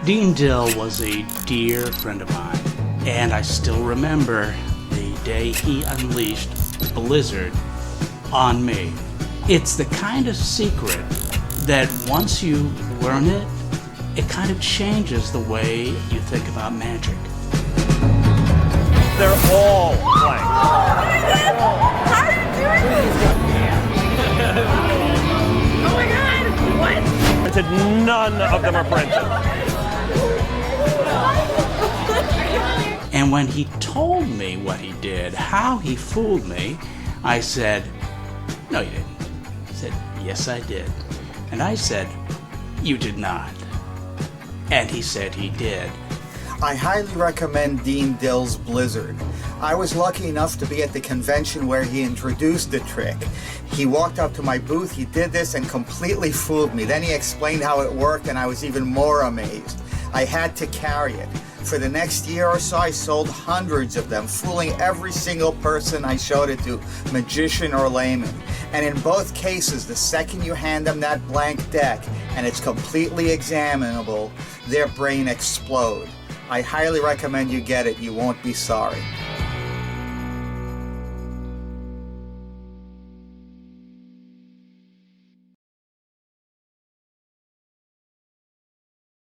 Dean Dill was a dear friend of mine, and I still remember the day he unleashed Blizzard on me. It's the kind of secret that once you learn it, it kind of changes the way you think about magic. They're all blank. How are you doing this? Oh my god! What? Printed, none of them are printed. And when he told me what he did, how he fooled me, I said, "No, you didn't." He said, "Yes, I did." And I said, "You did not." And he said he did. I highly recommend Dean Dill's Blizzard. I was lucky enough to be at the convention where he introduced the trick. He walked up to my booth, he did this and completely fooled me. Then he explained how it worked and I was even more amazed. I had to carry it. For the next year or so, I sold hundreds of them, fooling every single person I showed it to, magician or layman. And in both cases, the second you hand them that blank deck and it's completely examinable, their brain explodes. I highly recommend you get it. You won't be sorry.